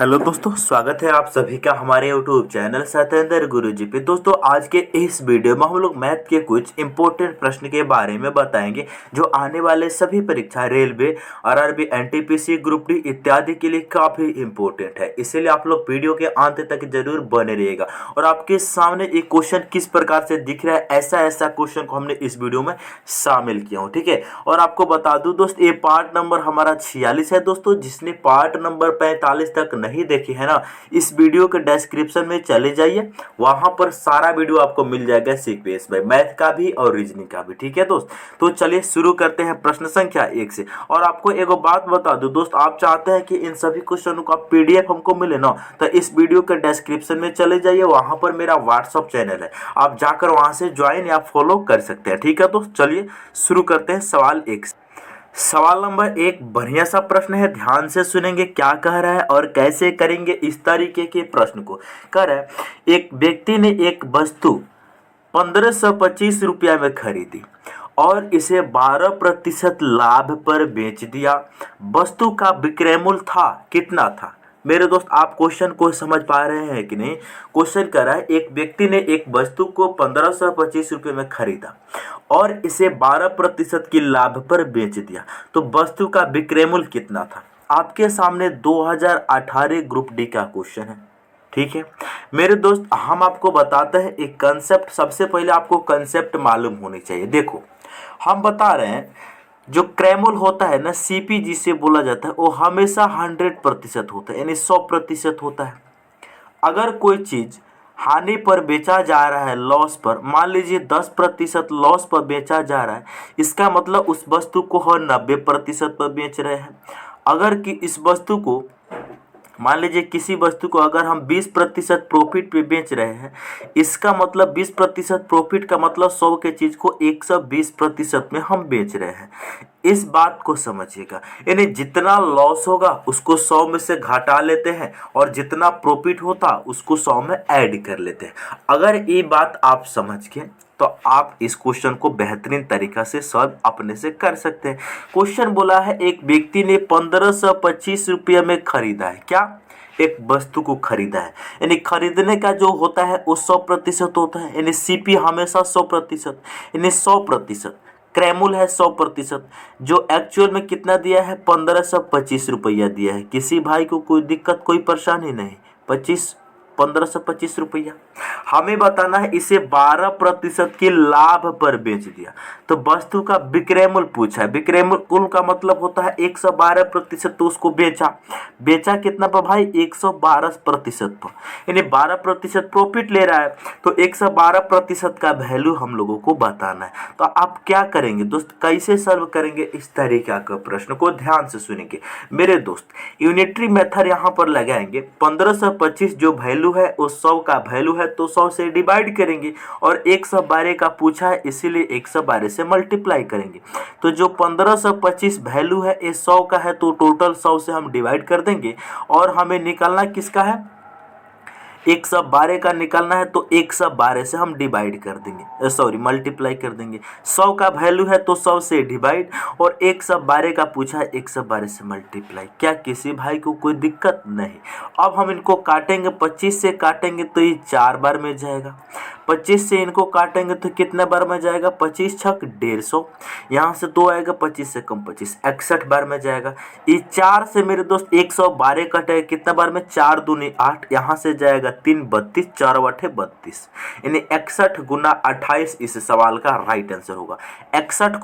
Hello दोस्तों, स्वागत है आप सभी का हमारे यूट्यूब चैनल सत्येंद्र गुरुजी पे। दोस्तों, आज के इस वीडियो में हम लोग मैथ के कुछ इंपॉर्टेंट प्रश्न के बारे में बताएंगे जो आने वाले सभी परीक्षा railway, RRB, NTPC, group D इत्यादि के लिए काफ़ी इंपॉर्टेंट है। इसीलिए आप लोग वीडियो के अंत तक जरूर बने रहिएगा। और आपके सामने एक क्वेश्चन किस प्रकार से दिख रहा है, ऐसा क्वेश्चन को हमने इस वीडियो में शामिल किया हूँ, ठीक है। और आपको बता दूँ दोस्त, ये पार्ट नंबर हमारा 46 है दोस्तों। जिसने पार्ट नंबर 45 तक नहीं देखी है ना, इस वीडियो के डिस्क्रिप्शन में चले जाइए, वहां पर सारा वीडियो आपको मिल जाएगा सीक्वेंस में, मैथ का भी और रीजनिंग का भी, ठीक है दोस्त। तो चलिए शुरू करते हैं प्रश्न संख्या 1 से। और आपको एगो बात बता दूं दोस्त, आप चाहते हैं कि इन सभी क्वेश्चनों का पीडीएफ हमको मिले ना, तो इस वीडियो के डिस्क्रिप्शन में चले जाइए, वहां पर मेरा व्हाट्सअप चैनल है, आप जाकर वहां से ज्वाइन या फॉलो कर सकते हैं, ठीक है दोस्त। चलिए शुरू करते हैं सवाल 1 से। सवाल नंबर 1 बढ़िया सा प्रश्न है, ध्यान से सुनेंगे क्या कह रहा है और कैसे करेंगे। इस तरीके के प्रश्न को कह रहा है, एक व्यक्ति ने एक वस्तु 1525 रुपया में खरीदी और इसे 12% लाभ पर बेच दिया। वस्तु का विक्रय मूल्य था कितना था? मेरे दोस्त, आप क्वेश्चन को समझ पा रहे हैं कि नहीं? क्वेश्चन कर रहा है, एक व्यक्ति ने एक वस्तु को 1525 रुपये में खरीदा और इसे 12% की लाभ पर बेच दिया, तो वस्तु का विक्रय मूल्य कितना था? आपके सामने 2018 ग्रुप डी का क्वेश्चन है, ठीक है मेरे दोस्त। हम आपको बताते हैं एक कंसेप्ट, सबसे पहले आपको कंसेप्ट मालूम होनी चाहिए। देखो, हम बता रहे हैं जो क्रय मूल्य होता है ना, सीपी जिसे बोला जाता है, वो हमेशा 100% होता है, यानी 100% होता है। अगर कोई चीज हानि पर बेचा जा रहा है, लॉस पर, मान लीजिए 10% लॉस पर बेचा जा रहा है, इसका मतलब उस वस्तु को हम 90% पर बेच रहे हैं। अगर कि इस वस्तु को, मान लीजिए किसी वस्तु को अगर हम 20% प्रॉफिट पे बेच रहे हैं, इसका मतलब 20% प्रॉफिट का मतलब 100 के चीज को 120% में हम बेच रहे हैं। इस बात को समझिएगा, यानी जितना लॉस होगा उसको 100 में से घटा लेते हैं और जितना प्रॉफिट होता उसको 100 में ऐड कर लेते हैं। अगर ये बात आप समझ गए तो आप इस क्वेश्चन को बेहतरीन तरीका से सॉल्व अपने से कर सकते हैं। क्वेश्चन बोला है, एक व्यक्ति ने 1525 रुपये में खरीदा है, क्या? एक वस्तु को खरीदा है, यानी खरीदने का जो होता है वो 100% होता है, यानी सीपी हमेशा 100%, यानी 100%। क्रय मूल्य है 100%, जो एक्चुअल में कितना दिया है? 1525 रुपया दिया है। किसी भाई को कोई दिक्कत, कोई परेशानी नहीं? 1525 रुपया हमें बताना है, इसे 12% के लाभ पर बेच दिया, तो वस्तु का विक्रय मूल्य पूछा है। विक्रय मूल्य का मतलब होता है 112%, तो उसको बेचा कितना पर भाई? 112% पर, यानी 12% प्रॉफिट ले रहा है, तो 112% का वैल्यू हम लोगों को बताना है। तो आप क्या करेंगे दोस्त, कैसे सॉल्व करेंगे इस तरीका का प्रश्न को? ध्यान से सुनेंगे मेरे दोस्त। यूनिटरी मेथड यहाँ पर लगाएंगे, 1525 जो वैल्यू है वो 100 का वैल्यू है, तो 100 से डिवाइड करेंगे और 112 का पूछा है इसीलिए 112 से मल्टीप्लाई करेंगे। तो जो 1525 वैल्यू है ये 100 का है, तो टोटल 100 से हम डिवाइड कर देंगे और हमें निकालना किसका है? 112 का निकालना है, तो 112 से हम डिवाइड कर देंगे, सॉरी मल्टीप्लाई कर देंगे। 100 का वैल्यू है तो 100 से डिवाइड और 112 का पूछा है, 112 से मल्टीप्लाई। क्या किसी भाई को कोई दिक्कत नहीं? अब हम इनको काटेंगे, 25 से काटेंगे तो ये 4 बार में जाएगा, 25 से इनको काटेंगे तो कितने बार में जाएगा? 25 छक 150, यहाँ से 2 आएगा, 25 से कम 25, 61 बार में जाएगा। ये 4 से मेरे दोस्त 112 कटेगा कितना बार में? 4 दूनी 8, यहाँ से जाएगा 3 32, 4 8 32, यानी 61 गुना 28 इस सवाल का राइट आंसर होगा। 61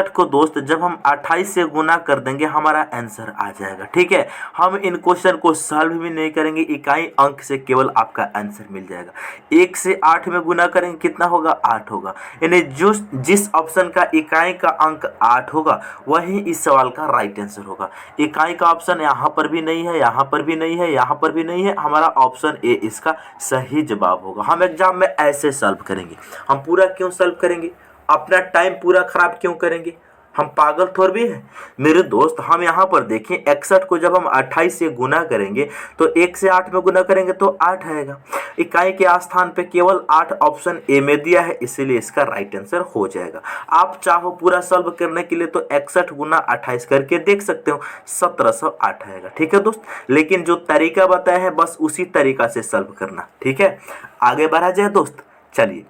को दोस्त जब हम 28 से गुना कर देंगे हमारा आंसर आ जाएगा, ठीक है। हम इन क्वेश्चन को सॉल्व भी नहीं करेंगे, इकाई अंक से केवल आपका आंसर मिल जाएगा। 1 से 8 में गुना करेंगे कितना होगा? 8 होगा, यानी जिस ऑप्शन का इकाई का अंक 8 होगा वही इस सवाल का राइट आंसर होगा। इकाई का ऑप्शन यहाँ पर भी नहीं है, यहाँ पर भी नहीं है, यहाँ पर भी नहीं है, हमारा ऑप्शन ए इसका सही जवाब होगा। हम एग्जाम में ऐसे सॉल्व करेंगे। हम पूरा क्यों सॉल्व करेंगे? अपना टाइम पूरा खराब क्यों करेंगे? हम पागल थोड़ भी है मेरे दोस्त। हम यहाँ पर देखें 61 को जब हम 28 से गुना करेंगे तो 1 से 8 में गुना करेंगे तो 8 आएगा। इकाई के स्थान पे केवल 8 ऑप्शन ए में दिया है, इसीलिए इसका राइट आंसर हो जाएगा। आप चाहो पूरा सॉल्व करने के लिए तो 61 गुना 28 करके देख सकते हो, 1708 आएगा। ठीक है दोस्त, लेकिन जो तरीका बताया है बस उसी तरीका से सॉल्व करना। ठीक है, आगे बढ़ा जाए दोस्त। चलिए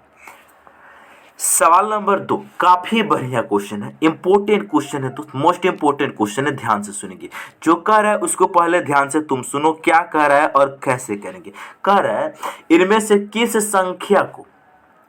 सवाल नंबर 2 काफी बढ़िया क्वेश्चन है, इंपॉर्टेंट क्वेश्चन है दोस्त, मोस्ट इंपॉर्टेंट क्वेश्चन है। ध्यान से सुनेंगे, जो कह रहा है उसको पहले ध्यान से तुम सुनो, क्या कह रहा है और कैसे करेंगे। कह रहा है इनमें से किस संख्या को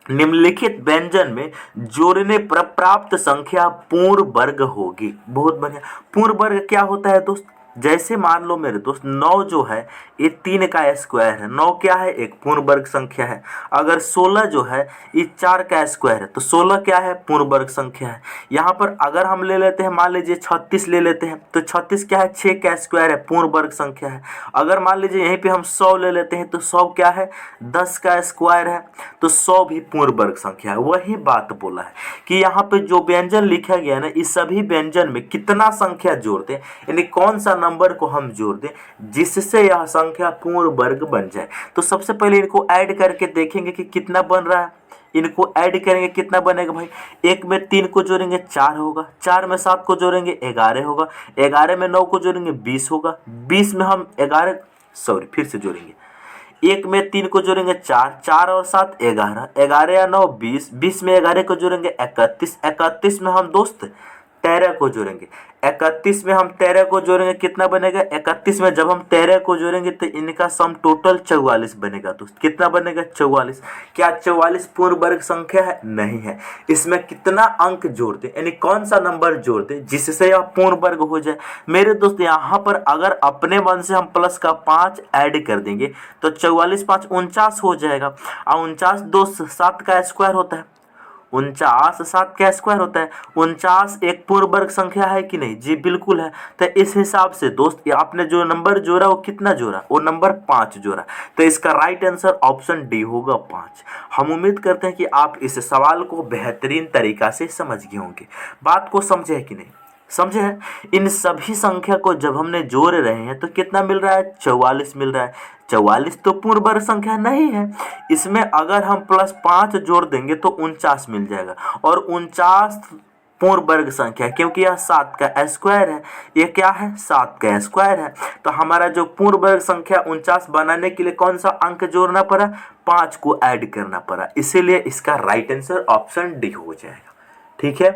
निम्नलिखित व्यंजन में जोड़ने पर प्राप्त संख्या पूर्ण वर्ग होगी। बहुत बढ़िया। पूर्ण वर्ग क्या होता है दोस्त, जैसे मान लो मेरे दोस्त 9 जो है ये 3 का स्क्वायर है, 9 क्या है, एक पूर्ण वर्ग संख्या है। अगर 16 जो है ये 4 का स्क्वायर है तो 16 क्या है, पूर्ण वर्ग संख्या है। यहाँ पर अगर हम ले लेते हैं, मान लीजिए 36 ले लेते हैं तो 36 क्या है, 6 का स्क्वायर है, पूर्ण वर्ग संख्या है। अगर मान लीजिए यहीं पे हम 100 ले लेते हैं तो 100 क्या है, 10 का स्क्वायर है, तो 100 भी पूर्ण वर्ग संख्या है। वही बात बोला है कि यहाँ पे जो व्यंजन लिखा गया ना, इस सभी व्यंजन में कितना संख्या जोड़ते हैं, यानी कौन सा नंबर को हम जोड़ दें जिससे यह संख्या पूर्ण वर्ग बन जाए। तो सबसे पहले इनको ऐड करके देखेंगे कि कितना बन रहा है। इनको ऐड करेंगे, कितना बनेगा भाई, 1 में 3 को जोड़ेंगे 4 होगा, 4 में 7 को जोड़ेंगे 11 होगा, 11 में 9 को जोड़ेंगे 20 होगा, 20 में हम 11 फिर से जोड़ेंगे, 1 में 3 को जोड़ेंगे 4, 4 और 7 11, 11 या 9 20, 20 में 11 को जोड़ेंगे 31, 31 में हम दोस्त 13 को जोड़ेंगे, 31 में हम 13 को जोड़ेंगे कितना बनेगा, 31 में जब हम 13 को जोड़ेंगे तो इनका सम टोटल 44 बनेगा दोस्त। कितना बनेगा, 44। क्या 44 पूर्ण वर्ग संख्या है, नहीं है। इसमें कितना अंक जोड़ते, यानी कौन सा नंबर जोड़ते जिससे यह पूर्ण वर्ग हो जाए। मेरे दोस्त यहाँ पर अगर अपने मन से हम प्लस का 5 ऐड कर देंगे तो 44 5 49 हो जाएगा, और 49 दोस्त 7 का स्क्वायर होता है, 49 7 का स्क्वायर होता है। 49 एक पूर्ण वर्ग संख्या है कि नहीं, जी बिल्कुल है। तो इस हिसाब से दोस्त आपने जो नंबर जोड़ा वो कितना जोड़ा, वो नंबर 5 जोड़ा। तो इसका राइट आंसर ऑप्शन डी होगा 5। हम उम्मीद करते हैं कि आप इस सवाल को बेहतरीन तरीका से समझ गए होंगे। बात को समझे कि नहीं, समझे हैं। इन सभी संख्या को जब हमने जोड़ रहे हैं तो कितना मिल रहा है, 44 मिल रहा है। 44 तो पूर्ण वर्ग संख्या नहीं है, इसमें अगर हम प्लस 5 जोड़ देंगे तो 49 मिल जाएगा, और 49 पूर्ण वर्ग संख्या, क्योंकि यह 7 का स्क्वायर है, ये क्या है, 7 का स्क्वायर है। तो हमारा जो पूर्ण वर्ग संख्या 49 बनाने के लिए कौन सा अंक जोड़ना पड़ा, 5 को ऐड करना पड़ा, इसीलिए इसका राइट आंसर ऑप्शन डी हो जाएगा। ठीक है,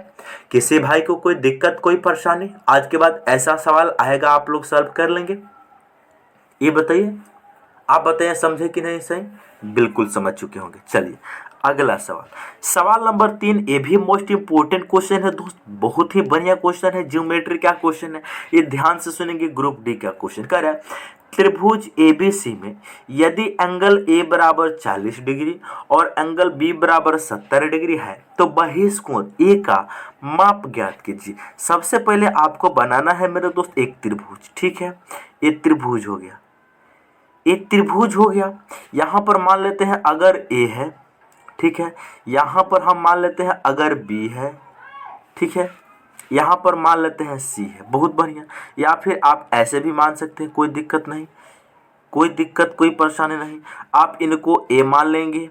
किसी भाई को कोई दिक्कत कोई परेशानी, आज के बाद ऐसा सवाल आएगा आप लोग सॉल्व कर लेंगे, ये बताइए। आप बताइए समझे कि नहीं, सही बिल्कुल समझ चुके होंगे। चलिए अगला सवाल, सवाल नंबर 3, ये भी मोस्ट इंपोर्टेंट क्वेश्चन है दोस्त, बहुत ही बढ़िया क्वेश्चन है, ज्योमेट्री का क्वेश्चन है, ये ध्यान से सुनेंगे। ग्रुप डी का क्वेश्चन कर रहा है त्रिभुज एबीसी में यदि एंगल ए बराबर 40 डिग्री और एंगल बी बराबर 70 डिग्री है तो बहिष्कोण ए का माप ज्ञात कीजिए। सबसे पहले आपको बनाना है मेरे दोस्त एक त्रिभुज। ठीक है, ये त्रिभुज हो गया, एक त्रिभुज हो गया। यहाँ पर मान लेते हैं अगर ए है, ठीक है, यहाँ पर हम मान लेते हैं अगर बी है, ठीक है, यहाँ पर मान लेते हैं सी है, बहुत बढ़िया। या फिर आप ऐसे भी मान सकते हैं, कोई दिक्कत नहीं, कोई दिक्कत कोई परेशानी नहीं। आप इनको ए मान लेंगे,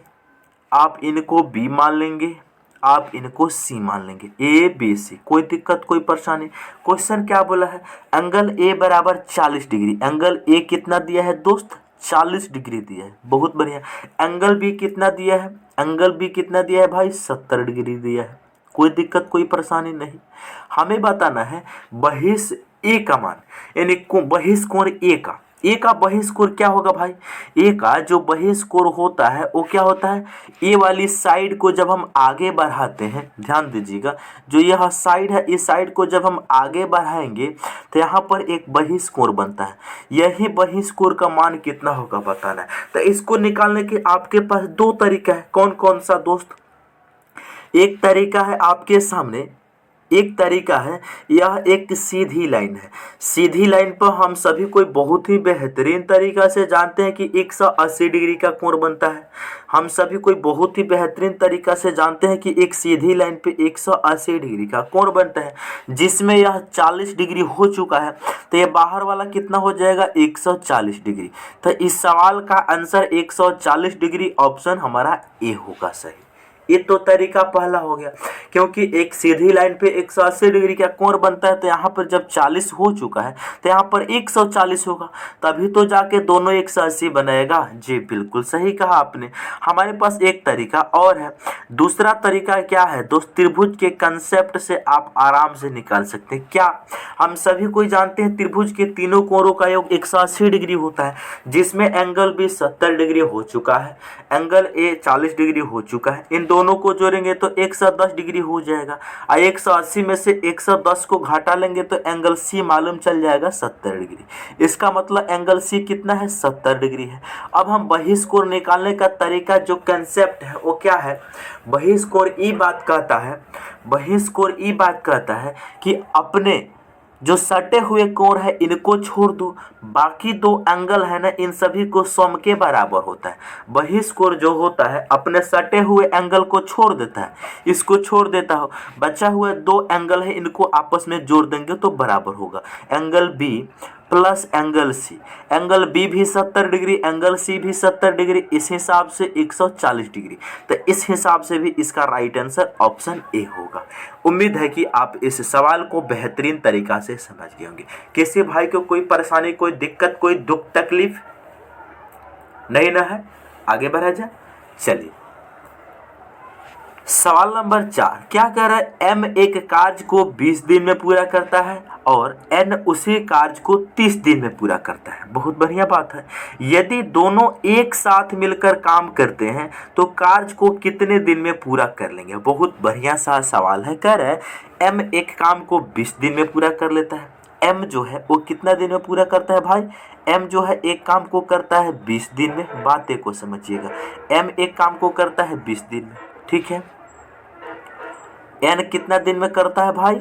आप इनको बी मान लेंगे, आप इनको सी मान लेंगे, ए बी सी, कोई दिक्कत कोई परेशानी। क्वेश्चन क्या बोला है, एंगल ए बराबर 40 डिग्री, एंगल ए कितना दिया है दोस्त, 40 डिग्री दिया है, बहुत बढ़िया। एंगल बी कितना दिया है, एंगल बी कितना दिया है भाई, 70 डिग्री दिया है, कोई दिक्कत कोई परेशानी नहीं। हमें बताना है बहिष ए का मान, यानी बहिष्कोण ए का बहिष्कोण क्या होगा भाई, ए का जो बहिष्कोण होता है वो क्या होता है, ए वाली साइड को जब हम आगे बढ़ाते हैं, ध्यान दीजिएगा, जो यह साइड है इस साइड को जब हम आगे बढ़ाएंगे तो यहाँ पर एक बहिष्कोण बनता है, यही बहिष्कोण का मान कितना होगा बताना है। तो इसको निकालने के आपके पास 2 तरीका है, कौन कौन सा दोस्त। एक तरीका है आपके सामने, एक तरीका है, यह एक सीधी लाइन है। सीधी लाइन पर हम सभी कोई बहुत ही बेहतरीन तरीका से जानते हैं कि 180 डिग्री का कोण बनता है। हम सभी कोई बहुत ही बेहतरीन तरीका से जानते हैं कि एक सीधी लाइन पे 180 डिग्री का कोण बनता है, जिसमें यह 40 डिग्री हो चुका है, तो ये बाहर वाला कितना हो जाएगा 140 डिग्री। तो इस सवाल का आंसर 140 डिग्री, ऑप्शन हमारा ए होगा सही। ये तो तरीका पहला हो गया, क्योंकि एक सीधी लाइन पे 180 डिग्री का कोण बनता है, तो यहाँ पर जब 40 हो चुका है तो यहाँ पर 140 होगा, तभी तो जाके दोनों 180 बनाएगा। जी बिल्कुल सही कहा आपने। हमारे पास एक तरीका और है। दूसरा तरीका क्या है दोस्त, त्रिभुज के कंसेप्ट से आप आराम से निकाल सकते हैं। क्या हम सभी कोई जानते हैं त्रिभुज के तीनों कोणों का योग 180 डिग्री होता है, जिसमें एंगल बी 70 डिग्री हो चुका है, एंगल ए 40 डिग्री हो चुका है। इन दोनों को जोड़ेंगे तो 110 डिग्री हो जाएगा, और 180 में से 110 को घटा लेंगे तो एंगल सी मालूम चल जाएगा 70 डिग्री। इसका मतलब एंगल सी कितना है 70 डिग्री है। अब हम बहिष्कोण निकालने का तरीका जो कंसेप्ट है वो क्या है, बहिष्कोण ई बात कहता है, बहिष्कोण ई बात कहता है कि अपने जो सटे हुए कोण है इनको छोड़ दो, बाकी दो एंगल है ना इन सभी को सम के बराबर होता है। बहिष्कोण जो होता है अपने सटे हुए एंगल को छोड़ देता है, इसको छोड़ देता हो, बचा हुआ दो एंगल है इनको आपस में जोड़ देंगे तो बराबर होगा angle B plus angle C. Angle B भी 70 डिग्री, एंगल सी भी 70 डिग्री, इस हिसाब से 140 डिग्री। तो इस हिसाब से भी इसका राइट आंसर ऑप्शन ए होगा। उम्मीद है कि आप इस सवाल को बेहतरीन तरीका से समझ गए होंगे। किसी भाई को कोई परेशानी, कोई दिक्कत, कोई दुख तकलीफ नहीं ना है, आगे बढ़ा जाए। चलिए सवाल नंबर 4 क्या कह रहा है, एम एक कार्य को 20 दिन में पूरा करता है और एन उसी कार्य को 30 दिन में पूरा करता है। बहुत बढ़िया बात है। यदि दोनों एक साथ मिलकर काम करते हैं तो कार्य को कितने दिन में पूरा कर लेंगे। बहुत बढ़िया सा सवाल है। कह रहा है एम एक काम को 20 दिन में पूरा कर लेता है। एम जो है वो कितना दिन में पूरा करता है भाई, एम जो है एक काम को करता है 20 दिन में। बातें को समझिएगा, एम एक काम को करता है 20 दिन में, ठीक है। एन कितना दिन में करता है भाई,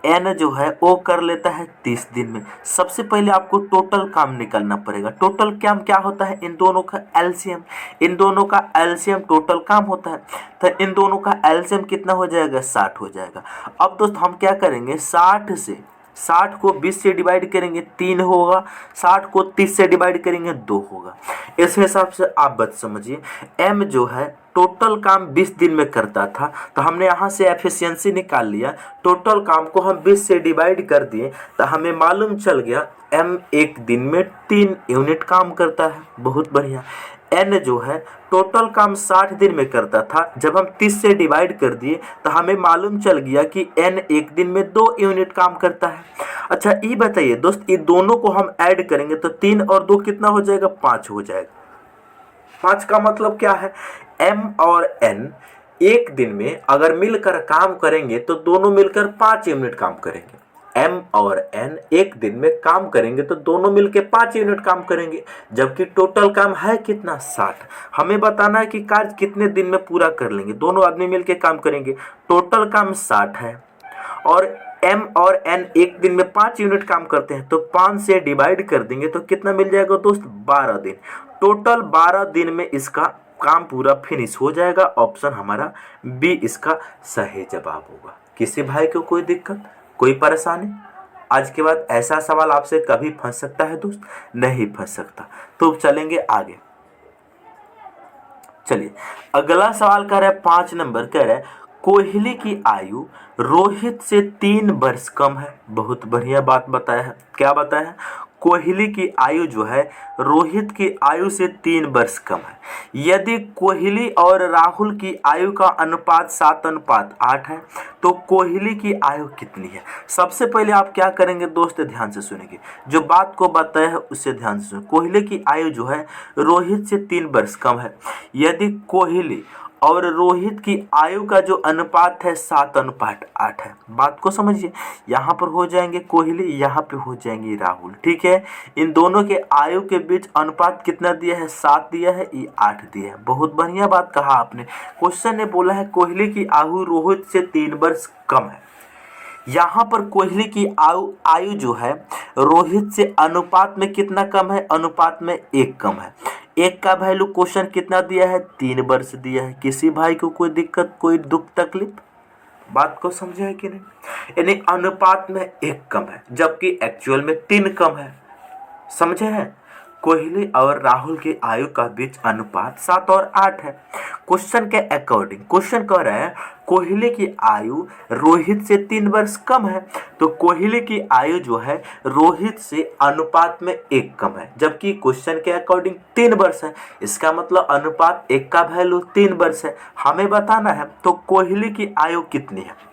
एन जो है वो कर लेता है 30 दिन में। सबसे पहले आपको टोटल काम निकालना पड़ेगा। टोटल काम क्या होता है, इन दोनों का एलसीएम, इन दोनों का एलसीएम टोटल काम होता है। तो इन दोनों का एलसीएम कितना हो जाएगा, 60 हो जाएगा। अब दोस्त हम क्या करेंगे, 60 को 20 से डिवाइड करेंगे 3 होगा, 60 को 30 से डिवाइड करेंगे 2 होगा। इस हिसाब से आप बात समझिए। एम जो है टोटल काम 20 दिन में करता था, तो हमने यहाँ से एफिशिएंसी निकाल लिया। टोटल काम को हम 20 से डिवाइड कर दिए तो हमें मालूम चल गया एम एक दिन में 3 यूनिट काम करता है। बहुत बढ़िया। एन जो है टोटल काम 60 दिन में करता था, जब हम 30 से डिवाइड कर दिए तो हमें मालूम चल गया कि एन एक दिन में 2 यूनिट काम करता है। अच्छा ये बताइए दोस्त, ये दोनों को हम ऐड करेंगे तो 3 और 2 कितना हो जाएगा, 5 हो जाएगा। 5 का मतलब क्या है, एम और एन एक दिन में अगर मिलकर काम करेंगे तो दोनों मिलकर 5 यूनिट काम करेंगे। एम और एन एक दिन में काम करेंगे तो दोनों मिलकर 5 यूनिट काम करेंगे, जबकि टोटल काम है कितना, 60। हमें बताना है कि कार्य कितने दिन में पूरा कर लेंगे। दोनों आदमी मिलकर काम करेंगे, टोटल काम 60 है और एम और एन एक दिन में 5 यूनिट काम करते हैं, तो 5 से डिवाइड कर देंगे तो कितना मिल जाएगा दोस्त, 12 दिन। टोटल 12 दिन में इसका काम पूरा फिनिश हो जाएगा। ऑप्शन हमारा बी इसका सही जवाब होगा। किसी भाई को कोई दिक्कत, कोई परेशानी, आज के बाद ऐसा सवाल आपसे कभी फंस सकता है दोस्त, नहीं फंस सकता। तो चलेंगे आगे। चलिए अगला सवाल कह रहा है 5 नंबर, कह रहा है कोहली की आयु रोहित से 3 वर्ष कम है। बहुत बढ़िया बात बताया है। क्या बताया है, कोहली की आयु जो है रोहित की आयु से 3 वर्ष कम है। यदि कोहली और राहुल की आयु का अनुपात 7:8 है तो कोहली की आयु कितनी है। सबसे पहले आप क्या करेंगे दोस्त, ध्यान से सुनेंगे, जो बात को बताया है उससे ध्यान से सुने। कोहली की आयु जो है रोहित से 3 वर्ष कम है। यदि कोहली और रोहित की आयु का जो अनुपात है 7:8 है। बात को समझिए, यहाँ पर हो जाएंगे कोहली, यहाँ पे हो जाएंगे राहुल, ठीक है। इन दोनों के आयु के बीच अनुपात कितना दिया है, 7 दिया है, ये 8 दिया है। बहुत बढ़िया बात कहा आपने। क्वेश्चन ने बोला है कोहली की आयु रोहित से 3 वर्ष कम है। यहाँ पर कोहली की आयु जो है रोहित से अनुपात में कितना कम है, अनुपात में 1 कम है। 1 का वैल्यू क्वेश्चन कितना दिया है, 3 वर्ष दिया है। किसी भाई को कोई दिक्कत, कोई दुख तकलीफ, बात को समझे है कि नहीं? यानी अनुपात में 1 कम है जबकि एक्चुअल में 3 कम है। समझे हैं? कोहली और राहुल की आयु का बीच अनुपात 7 और 8 है। क्वेश्चन के अकॉर्डिंग क्वेश्चन कह रहा है कोहली की आयु रोहित से 3 वर्ष कम है, तो कोहली की आयु जो है रोहित से अनुपात में 1 कम है, जबकि क्वेश्चन के अकॉर्डिंग 3 वर्ष है। इसका मतलब अनुपात 1 का वैल्यू 3 वर्ष है। हमें बताना है तो कोहली की आयु कितनी है,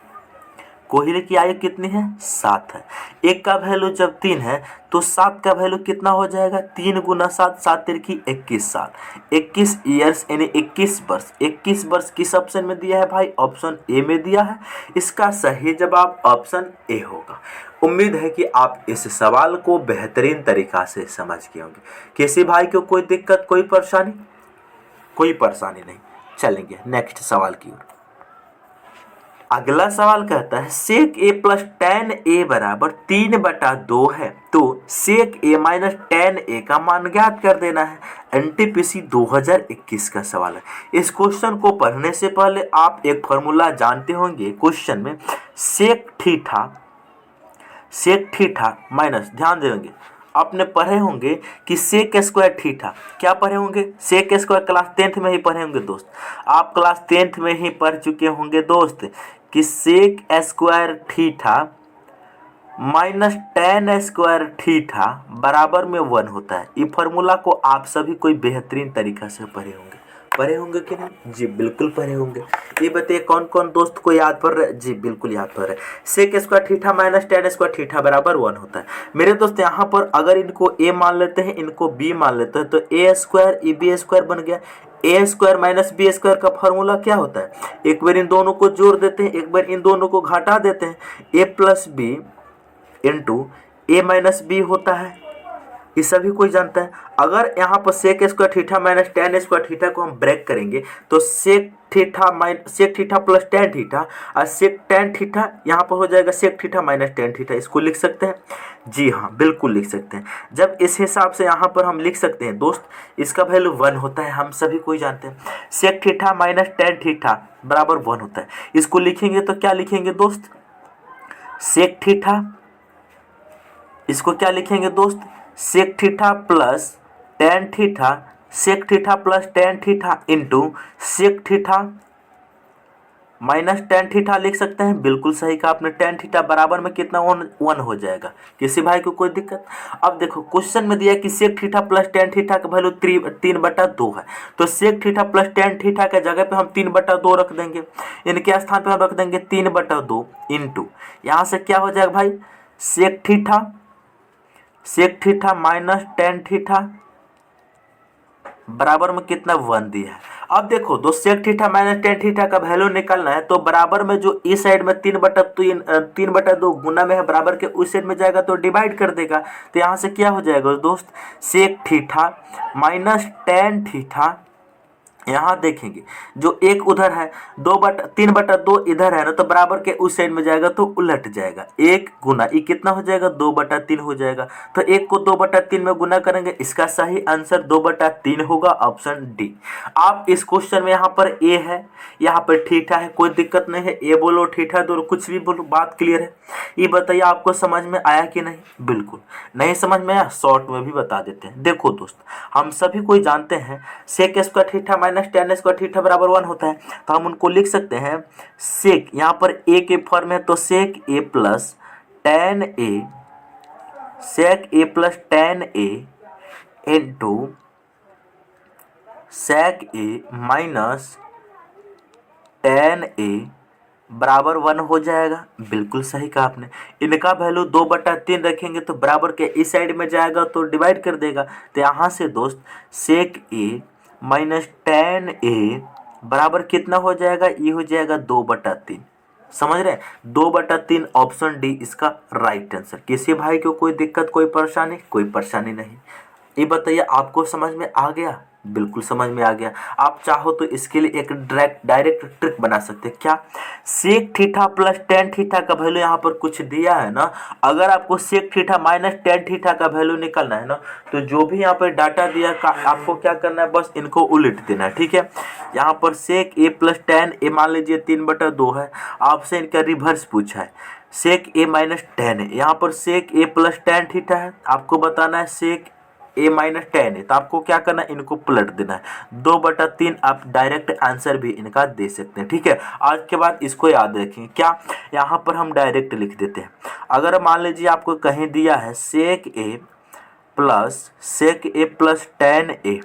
कोहली की आयु कितनी है, 7 है। 1 का वैल्यू जब 3 है तो 7 का वैल्यू कितना हो जाएगा, 3 गुना 7, 7 तिरकी 21 साल, 21 ईयर्स यानी 21 वर्ष। 21 वर्ष किस ऑप्शन में दिया है भाई, ऑप्शन ए में दिया है। इसका सही जवाब ऑप्शन ए होगा। उम्मीद है कि आप इस सवाल को बेहतरीन तरीका से समझ गए होंगे। किसी भाई को कोई दिक्कत, कोई परेशानी? कोई परेशानी नहीं। चलेंगे नेक्स्ट सवाल की ओर। अगला सवाल कहता है सेक ए प्लस टेन ए बराबर 3/2 है, तो सेक ए माइनस टेन ए का मान ज्ञात कर देना है। एनटीपीसी 2021 का सवाल है। इस क्वेश्चन को पढ़ने से पहले आप एक फॉर्मूला जानते होंगे। क्वेश्चन में सेक थीटा माइनस, ध्यान देंगे आपने पढ़े होंगे कि सेक स्क्वायर थीटा, क्या पढ़े होंगे, सेक स्क्वायर क्लास 10th में ही पढ़े होंगे दोस्त। आप क्लास 10th में ही पढ़ चुके होंगे दोस्त कि sec square theta minus tan square theta बराबर में 1 होता है। ये फार्मूला को आप सभी कोई बेहतरीन तरीका से पढ़े होंगे कि नहीं? जी बिल्कुल पढ़े होंगे। ये बताइए कौन कौन दोस्त को याद पड़ रहा है? जी बिल्कुल याद पड़ रहा है। Sec square theta minus tan square theta बराबर 1 होता है। मेरे दोस्त यहाँ पर अगर इनको ए मान लेते हैं, इनको बी मान लेते हैं, तो ए स्क्वायर ई बी स्क्वायर बन गया। ए स्क्वायर माइनस बी स्क्वायर का फॉर्मूला क्या होता है, एक बार इन दोनों को जोड़ देते हैं, एक बार इन दोनों को घटा देते हैं। ए प्लस बी इंटू ए माइनस बी होता है। ये सभी कोई जानता है। अगर यहाँ पर sec square theta minus tan square theta को हम ब्रेक करेंगे तो sec theta plus tan theta और सेक टेन थीटा यहाँ पर हो जाएगा sec theta minus tan theta. इसको लिख सकते हैं? जी हाँ बिल्कुल लिख सकते हैं। जब इस हिसाब से यहाँ पर हम लिख सकते हैं दोस्त, इसका वैल्यू 1 होता है, हम सभी कोई जानते हैं। Sec theta minus tan theta बराबर 1 होता है। इसको लिखेंगे तो क्या लिखेंगे दोस्त, सेक थीटा, इसको क्या लिखेंगे दोस्त, sec theta plus tan theta, sec theta plus tan theta into sec theta minus tan theta लिख सकते हैं। बिल्कुल सही कहा आपने। टेन थीटा बराबर में कितना 1 हो जाएगा। किसी भाई को कोई दिक्कत? अब देखो क्वेश्चन में दिया कि sec theta plus tan theta का वैल्यू 3/2 है, तो sec theta plus tan theta के जगह पे हम 3/2 रख देंगे। इनके स्थान पे हम रख देंगे 3/2 इंटू, यहाँ से क्या हो जाएगा भाई, sec theta minus tan theta बराबर में कितना 1 दिया है। अब देखो दो sec theta minus tan theta का वैल्यू निकालना है, तो बराबर में जो इस साइड में 3/2 गुना में है, बराबर के उस साइड में जाएगा तो डिवाइड कर देगा। तो यहाँ से क्या हो जाएगा दोस्त, sec theta minus tan theta, यहाँ देखेंगे जो एक उधर है 3/2 इधर है ना, तो बराबर के उस साइड में जाएगा तो उलट जाएगा। 1 गुना ये कितना हो जाएगा, 2/3 हो जाएगा। तो 1 को 2/3 में गुना करेंगे, इसका सही आंसर 2/3 होगा, ऑप्शन डी। आप इस क्वेश्चन में यहाँ पर ए है, यहाँ पर थीटा है, कोई दिक्कत नहीं है। ए बोलो थीटा बोलो कुछ भी बोलो, बात क्लियर है। ये बताइए आपको समझ में आया कि नहीं? बिल्कुल नहीं समझ में आया, शॉर्ट में भी बता देते हैं। देखो दोस्त हम सभी कोई जानते हैं sec square theta minus tan square theta बराबर 1 होता है, तो हम उनको लिख सकते हैं सेक, यहाँ पर ए के फॉर्म है तो सेक ए प्लस टेन ए, सेक ए प्लस टेन ए इंटू सेक ए माइनस टेन ए बराबर 1 हो जाएगा। बिल्कुल सही कहा आपने। इनका वैल्यू 2/3 रखेंगे तो बराबर के इस साइड में जाएगा तो डिवाइड कर देगा। तो यहाँ से दोस्त सेक ए माइनस टेन ए बराबर कितना हो जाएगा, ये हो जाएगा 2/3। समझ रहे हैं? 2/3 ऑप्शन डी इसका राइट आंसर। किसी भाई को कोई दिक्कत, कोई परेशानी? कोई परेशानी नहीं। ये बताइए आपको समझ में आ गया? बिल्कुल समझ में आ गया। आप चाहो तो इसके लिए एक डायरेक्ट ट्रिक बना सकते हैं। क्या? Sec theta plus tan theta का वैल्यू यहाँ पर कुछ दिया है ना, अगर आपको sec theta minus tan theta का वैल्यू निकालना है ना, तो जो भी यहाँ पर डाटा दिया का आपको क्या करना है, बस इनको उलट देना है। ठीक है, यहाँ पर सेक ए प्लस टेन ए मान लीजिए 3/2 है, आपसे इनका रिवर्स पूछा है। सेक ए माइनस टेन है, यहाँ पर सेक ए प्लस टेन थीटा है, आपको बताना है सेक ए माइनस टेन है, तो आपको क्या करना है, इनको पलट देना है। 2/3 आप डायरेक्ट आंसर भी इनका दे सकते हैं। ठीक है, आज के बाद इसको याद रखें। क्या? यहाँ पर हम डायरेक्ट लिख देते हैं। अगर मान लीजिए आपको कहीं दिया है सेक ए प्लस टेन ए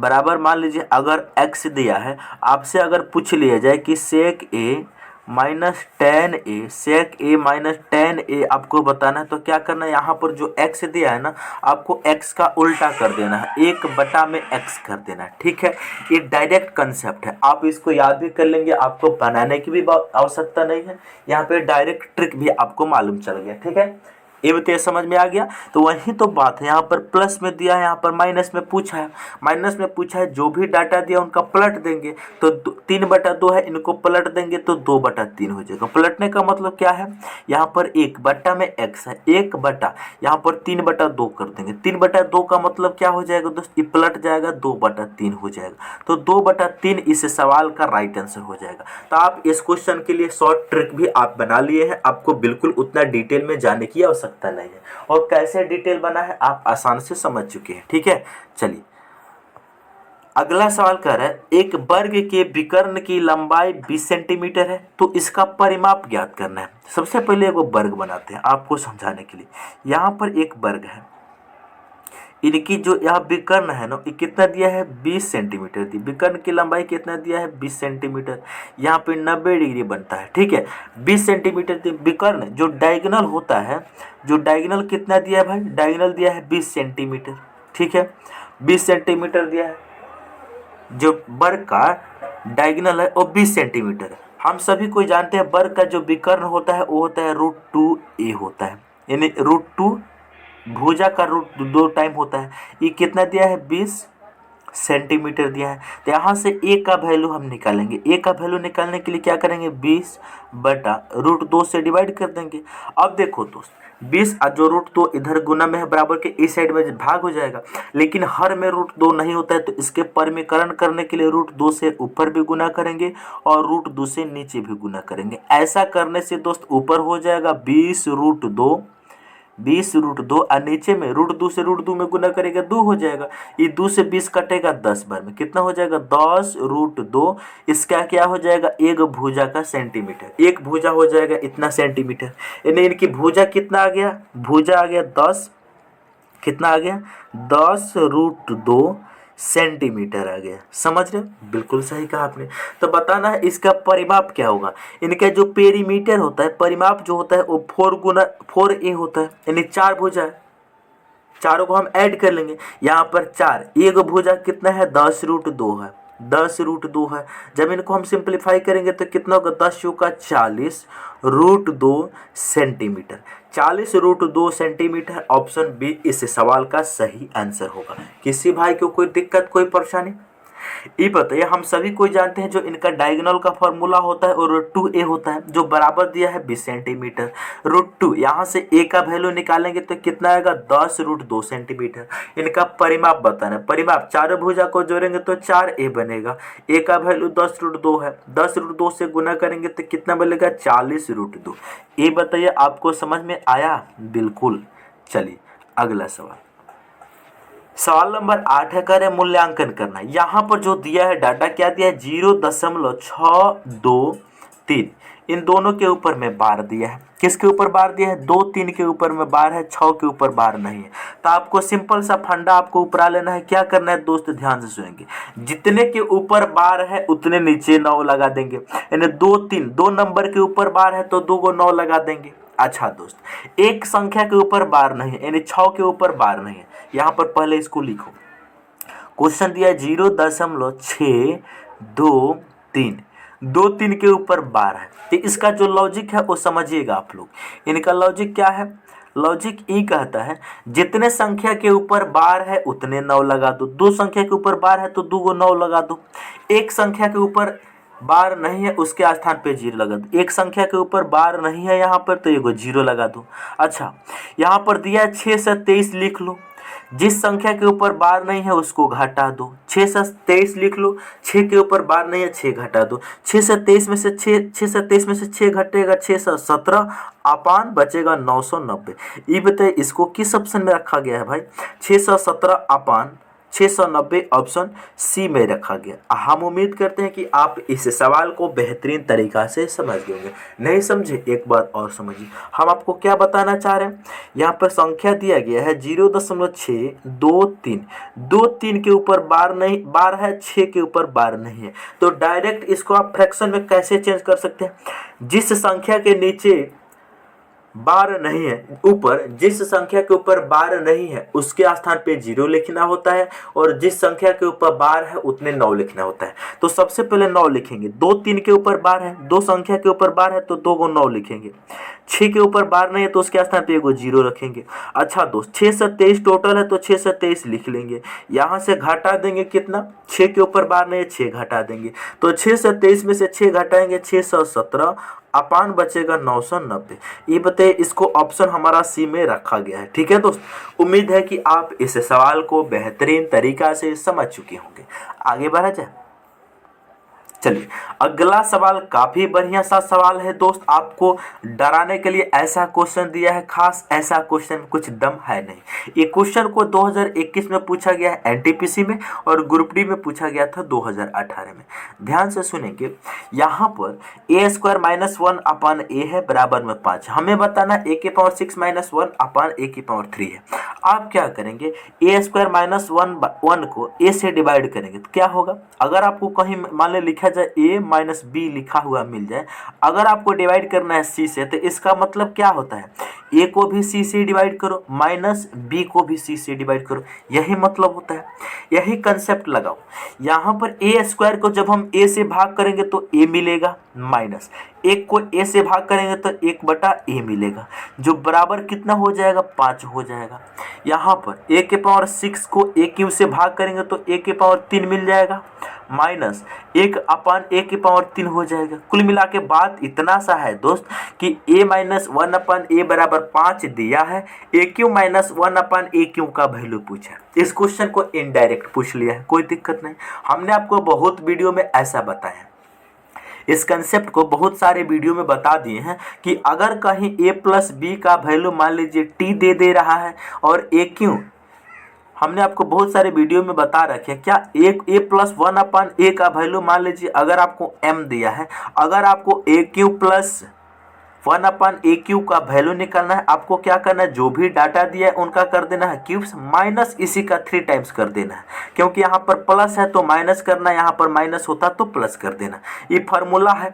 बराबर, मान लीजिए अगर x दिया है, आपसे अगर पूछ लिया जाए कि सेक ए माइनस टेन ए आपको बताना है, तो क्या करना है, यहाँ पर जो x दिया है ना, आपको x का उल्टा कर देना है, 1/x कर देना है। ठीक है, ये डायरेक्ट कंसेप्ट है, आप इसको याद भी कर लेंगे, आपको बनाने की भी आवश्यकता नहीं है। यहाँ पे डायरेक्ट ट्रिक भी आपको मालूम चल गया। ठीक है, ये भी समझ में आ गया। तो वही तो बात है, यहाँ पर प्लस में दिया है, यहाँ पर माइनस में पूछा है, जो भी डाटा दिया उनका पलट देंगे। तो 3/2 है, इनको पलट देंगे तो 2/3 हो जाएगा। पलटने का मतलब क्या है, यहाँ पर 1 में x है, 1 यहाँ पर 3/2 कर देंगे। 3/2 का मतलब क्या हो जाएगा दोस्त, ये पलट जाएगा, 2/3 हो जाएगा। तो 2/3 इस सवाल का राइट आंसर हो जाएगा। तो आप इस क्वेश्चन के लिए शॉर्ट ट्रिक भी आप बना लिए हैं, आपको बिल्कुल उतना डिटेल में जाने की आवश्यकता नहीं है, और कैसे डिटेल बना है आप आसान से समझ चुके हैं। ठीक है, चलिए अगला सवाल कर रहा है, एक वर्ग के विकर्ण की लंबाई 20 सेंटीमीटर है, तो इसका परिमाप ज्ञात करना है। सबसे पहले वो वर्ग बनाते हैं आपको समझाने के लिए। यहाँ पर एक वर्ग है, इनकी जो यहाँ विकर्ण है ना, ये कितना दिया है, 20 सेंटीमीटर दी। विकर्ण की लंबाई कितना दिया है, 20 सेंटीमीटर। यहाँ पे 90 डिग्री बनता है। ठीक है, 20 सेंटीमीटर दी। विकर्ण जो डायगोनल होता है, जो डायगोनल कितना दिया है भाई, डायगोनल दिया है 20 सेंटीमीटर। ठीक है, 20 सेंटीमीटर दिया है। जो वर्ग का डायगोनल है वो 20 सेंटीमीटर है। हम सभी को जानते हैं वर्ग का जो विकर्ण होता है वो होता है √2a होता है, यानी √2 भुजा का रूट 2 टाइम होता है। ये कितना दिया है, 20 सेंटीमीटर दिया है। तो यहाँ से a का वैल्यू हम निकालेंगे। a का वैल्यू निकालने के लिए क्या करेंगे, 20/√2 से डिवाइड कर देंगे। अब देखो दोस्त, 20 और जो √2 इधर गुना में है, बराबर के इस साइड में भाग हो जाएगा, लेकिन हर में √2 नहीं होता है, तो इसके परिमीकरण करने के लिए √2 से ऊपर भी गुना करेंगे और √2 से नीचे भी गुना करेंगे। ऐसा करने से दोस्त ऊपर हो जाएगा 20√2 और नीचे में √2 से √2 में गुना करेगा 2 हो जाएगा। ये 2 से 20 कटेगा 10 बार में, कितना हो जाएगा, 10√2। इसका क्या हो जाएगा, एक भुजा का सेंटीमीटर, एक भुजा हो जाएगा इतना सेंटीमीटर। यानी इनकी भुजा कितना आ गया, भुजा आ गया 10, कितना आ गया, 10√2 सेंटीमीटर आ गया। समझ रहे, बिल्कुल सही कहा आपने। तो बताना है इसका परिमाप क्या होगा। इनका जो पेरीमीटर होता है, परिमाप जो होता है वो 4a होता है, यानी 4 भुजा है। चारों को हम ऐड कर लेंगे, यहाँ पर 4, एक भुजा कितना है, 10√2 है, 10√2 है। जब इनको हम सिंप्लीफाई करेंगे तो कितना होगा, 10⁻40√2 सेंटीमीटर। 40√2 सेंटीमीटर, ऑप्शन बी इस सवाल का सही आंसर होगा। किसी भाई को कोई दिक्कत, कोई परेशानी? ये बताइए, हम सभी कोई जानते हैं जो इनका डायगोनल का फॉर्मूला होता है और √2a होता है, जो बराबर दिया है 20 सेंटीमीटर। √2 यहाँ से a का वैल्यू निकालेंगे तो कितना आएगा, 10√2 सेंटीमीटर। इनका परिमाप बताना है। परिमाप, चारों भुजा को जोड़ेंगे तो 4a बनेगा। a का वैल्यू 10√2 है, 10√2 से गुना करेंगे तो कितना बनेगा, 40√2। ये बताइए आपको समझ में आया? बिल्कुल। चलिए अगला सवाल, सवाल नंबर 8 है, करें मूल्यांकन करना। यहाँ पर जो दिया है डाटा, क्या दिया है, 0.623। इन दोनों के ऊपर में बार दिया है। किसके ऊपर बार दिया है, 2 3 के ऊपर में बार है, 6 के ऊपर बार नहीं है। तो आपको सिंपल सा फंडा आपको ऊपरा लेना है। क्या करना है दोस्त, ध्यान से सुनेंगे। जितने के ऊपर बार है उतने नीचे 9 लगा देंगे, यानी 2 3, 2 नंबर के ऊपर बार है तो 2 को 9 लगा देंगे। अच्छा दोस्त, एक संख्या के ऊपर बार नहीं है, यानी 6 के ऊपर बार नहीं है। यहाँ पर पहले इसको लिखो। क्वेश्चन दिया 0.623, 2 3 के ऊपर बार है। तो इसका जो लॉजिक है वो समझिएगा आप लोग। इनका लॉजिक क्या है, लॉजिक ई कहता है जितने संख्या के ऊपर बार है उतने 9 लगा दो। 2 संख्या के ऊपर बार है तो 2 को 9 लगा दो। एक संख्या के ऊपर बार नहीं है उसके स्थान पे 0 लगा दो। एक संख्या के ऊपर बार नहीं है यहाँ पर तो एगो 0 लगा दो। अच्छा, यहाँ पर दिया है 6 से 23 लिख लो। जिस संख्या के ऊपर बार नहीं है उसको घटा दो। 6 से 23 लिख लो। 6 के ऊपर बार नहीं है, 6 घटा दो। 6 से 23 में से 6 घटेगा 6 से 17 अपान बचेगा 990। ये बताइए इसको किस ऑप्शन में रखा गया है भाई? 6 से 17 अपान 690 ऑप्शन सी में रखा गया। हम उम्मीद करते हैं कि आप इस सवाल को बेहतरीन तरीका से समझ गए होंगे। नहीं समझे एक बात और समझिए, हम आपको क्या बताना चाह रहे हैं। यहाँ पर संख्या दिया गया है 0.623। 23 के ऊपर बार नहीं, बार है, 6 के ऊपर बार नहीं है, तो डायरेक्ट इसको आप फ्रैक्शन में कैसे चेंज कर सकते हैं? जिस संख्या के नीचे बार नहीं है, ऊपर जिस संख्या के ऊपर बार नहीं है उसके स्थान पे 0 लिखना होता है, और जिस संख्या के ऊपर बार है उतने 9 लिखना होता है। तो सबसे पहले 9 लिखेंगे। 2 3 के ऊपर बार है, 2 संख्या के ऊपर बार है तो 2 को 9 लिखेंगे। 6 के ऊपर बार नहीं है तो उसके स्थान पे एगो 0 रखेंगे। अच्छा दोस्त, 6 से 23 टोटल है तो 6 से 23 लिख लेंगे। यहाँ से घटा देंगे कितना? 6 के ऊपर बार नहीं है, 6 घटा देंगे। तो 6 से 23 में से 6 घटाएंगे 6 से 17 अपान बचेगा 990। ये बताइए इसको ऑप्शन हमारा सी में रखा गया है। ठीक है दोस्त, उम्मीद है कि आप इस सवाल को बेहतरीन तरीका से समझ चुके होंगे। आगे बढ़ा जाए। चलिए अगला सवाल काफी बढ़िया सा सवाल है दोस्त। आपको डराने के लिए ऐसा क्वेश्चन दिया है, खास ऐसा क्वेश्चन कुछ दम है नहीं। ये क्वेश्चन को 2021 में पूछा गया है एनटीपीसी में, और ग्रुप डी में पूछा गया था 2018 में। ध्यान से सुनेंगे। यहाँ पर a² - 1 अपान a है बराबर में 5। हमें बताना a⁻6 - 1 अपान a⁻3 है। आप क्या करेंगे? a² - 1 को a से डिवाइड करेंगे तो क्या होगा? अगर आपको कहीं मान ले लिखा जाए a - b लिखा हुआ मिल जाए, अगर आपको डिवाइड करना है c से, तो इसका मतलब क्या होता है? a को भी c से डिवाइड करो माइनस b को भी c से डिवाइड करो, यही मतलब होता है। यही कंसेप्ट लगाओ। यहाँ पर a² को जब हम a से भाग करेंगे तो a मिलेगा, माइनस 1 को a से भाग करेंगे तो 1/a मिलेगा, जो बराबर कितना हो जाएगा? 5 हो जाएगा। यहाँ पर a⁻6 को a³ से भाग करेंगे तो a⁻3 मिल जाएगा, माइनस 1 अपान a⁻3 हो जाएगा। कुल मिला के बात इतना सा है दोस्त कि a - 1 अपान a बराबर 5 दिया है, a³ - 1 अपान a³ का वैल्यू पूछा। इस क्वेश्चन को इनडायरेक्ट पूछ लिया है, कोई दिक्कत नहीं। हमने आपको बहुत वीडियो में ऐसा बताया, इस कंसेप्ट को बहुत सारे वीडियो में बता दिए हैं कि अगर कहीं a + b का वैल्यू मान लीजिए t दे रहा है, और a³ हमने आपको बहुत सारे वीडियो में बता रखे हैं। क्या a + 1 अपान a का वैल्यू मान लीजिए अगर आपको m दिया है, अगर आपको a³ + 1 अपान a³ का वैल्यू निकालना है, आपको क्या करना है? जो भी डाटा दिया है उनका कर देना है क्यूब्स, माइनस इसी का 3 टाइम्स कर देना है। क्योंकि यहाँ पर प्लस है तो माइनस करना, यहाँ पर माइनस होता तो प्लस कर देना। ये फार्मूला है,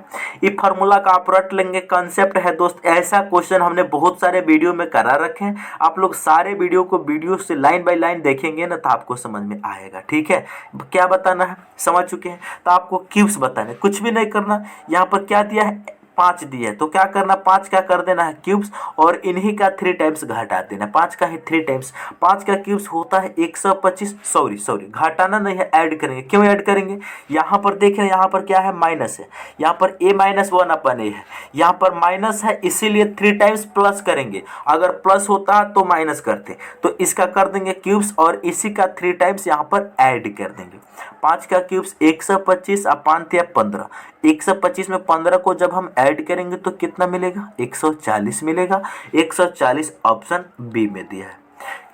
ये फार्मूला का आप रट लेंगे। कंसेप्ट है दोस्त, ऐसा क्वेश्चन हमने बहुत सारे वीडियो में करा रखे हैं। आप लोग सारे वीडियो को वीडियो से लाइन बाय लाइन देखेंगे ना तो आपको समझ में आएगा। ठीक है, क्या बताना है? समझ चुके हैं तो आपको क्यूब्स बताना है, कुछ भी नहीं करना। यहाँ पर क्या दिया है? 5 दिया है तो क्या करना? 5 का कर देना है क्यूब्स, और इन्हीं का 3 टाइम्स घटा देना। 5 का ही 3 टाइम्स, 5 का क्यूब्स होता है 125। सॉरी घटाना नहीं है, ऐड करेंगे। क्यों ऐड करेंगे? यहाँ पर देखें, यहाँ पर क्या है? माइनस है। यहाँ पर a - 1 अपान a है, यहाँ पर माइनस है, इसीलिए 3 टाइम्स प्लस करेंगे। अगर प्लस होता तो माइनस करते, तो इसका कर देंगे क्यूब्स, और इसी का 3 टाइम्स यहाँ पर ऐड कर देंगे। 5 का क्यूब्स 125 अपान 15। 125 में 15 को जब हम ऐड करेंगे तो कितना मिलेगा? 140 मिलेगा। 140 ऑप्शन बी में दिया है।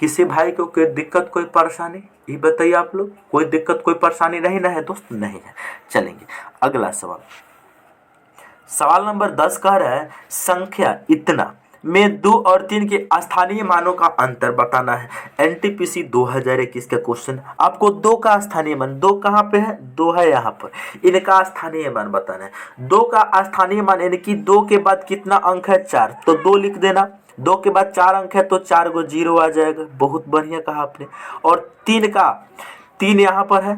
किसी भाई को कोई दिक्कत, कोई परेशानी? ये बताइए आप लोग, कोई दिक्कत, कोई परेशानी नहीं ना है दोस्त? नहीं है। चलेंगे अगला सवाल। सवाल नंबर 10 कह रहा है संख्या इतना में 2 और 3 के स्थानीय मानों का अंतर बताना है। एनटीपीसी 2021 का क्वेश्चन। आपको 2 का स्थानीय मान, 2 कहाँ पे है? 2 है यहाँ पर, इनका स्थानीय मान बताना है। 2 का स्थानीय मान यानी कि 2 के बाद कितना अंक है? 4, तो 2 लिख देना। 2 के बाद 4 अंक है तो 4 को 0 आ जाएगा। बहुत बढ़िया कहा आपने। और 3 का 3 यहाँ पर है,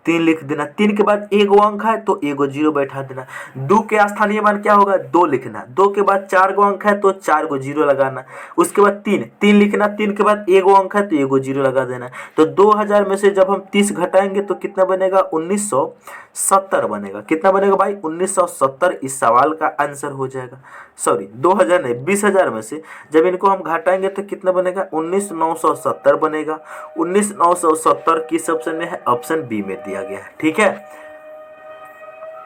3 लिख देना। 3 के बाद एगो अंक है तो एगो 0 बैठा देना। 2 के स्थानीय मान क्या होगा, 2 लिखना। 2 के बाद 4 गो अंक है तो 4 गो 0 लगाना। उसके बाद 3 लिखना। 3 के बाद एगो अंक है तो एगो 0 लगा देना। तो 2000 में से जब हम 30 घटाएंगे तो कितना बनेगा, 1970 बनेगा। कितना बनेगा भाई, 1970 इस सवाल का आंसर हो जाएगा। सॉरी 2000 नहीं, 20,000 में से जब इनको हम घटाएंगे तो कितना बनेगा, 19,970 बनेगा। 19,970 किस ऑप्शन में है, ऑप्शन बी में दिया गया है। ठीक है,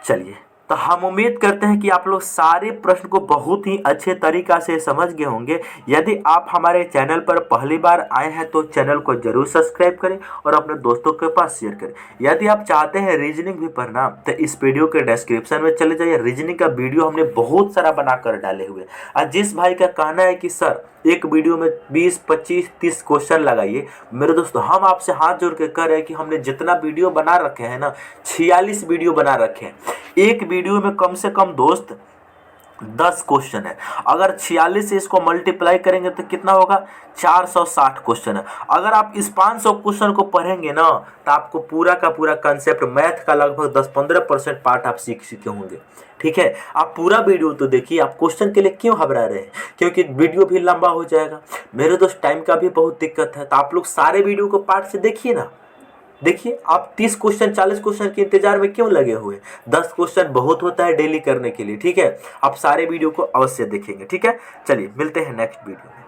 चलिए, तो हम उम्मीद करते हैं कि आप लोग सारे प्रश्न को बहुत ही अच्छे तरीका से समझ गए होंगे। यदि आप हमारे चैनल पर पहली बार आए हैं तो चैनल को जरूर सब्सक्राइब करें और अपने दोस्तों के पास शेयर करें। यदि आप चाहते हैं रीजनिंग भी पढ़ना तो इस वीडियो के डिस्क्रिप्शन में चले जाइए। रीजनिंग का वीडियो हमने बहुत सारा बनाकर डाले हुए। और जिस भाई का कहना है कि सर एक वीडियो में 20, 25, 30 क्वेश्चन लगाइए, मेरे दोस्तों हम आपसे हाथ जोड़ के कह रहे हैं कि हमने जितना वीडियो बना रखे हैं ना, 46 वीडियो बना रखे हैं। एक वीडियो में कम से कम दोस्त 10 क्वेश्चन है। अगर 46 से इसको मल्टीप्लाई करेंगे तो कितना होगा, 460 क्वेश्चन है। अगर आप इस 500 क्वेश्चन को पढ़ेंगे ना तो आपको पूरा का पूरा कंसेप्ट मैथ का लगभग 10-15% पार्ट आप सीख चुके होंगे। ठीक है, आप पूरा वीडियो तो देखिए। आप क्वेश्चन के लिए क्यों घबरा रहे हैं, क्योंकि वीडियो भी लंबा हो जाएगा। मेरे दोस्त टाइम का भी बहुत दिक्कत है, तो आप लोग सारे वीडियो को पार्ट से देखिए ना। देखिए, आप 30 क्वेश्चन 40 क्वेश्चन के इंतजार में क्यों लगे हुए, 10 क्वेश्चन बहुत होता है डेली करने के लिए। ठीक है, आप सारे वीडियो को अवश्य देखेंगे। ठीक है, चलिए मिलते हैं नेक्स्ट वीडियो में।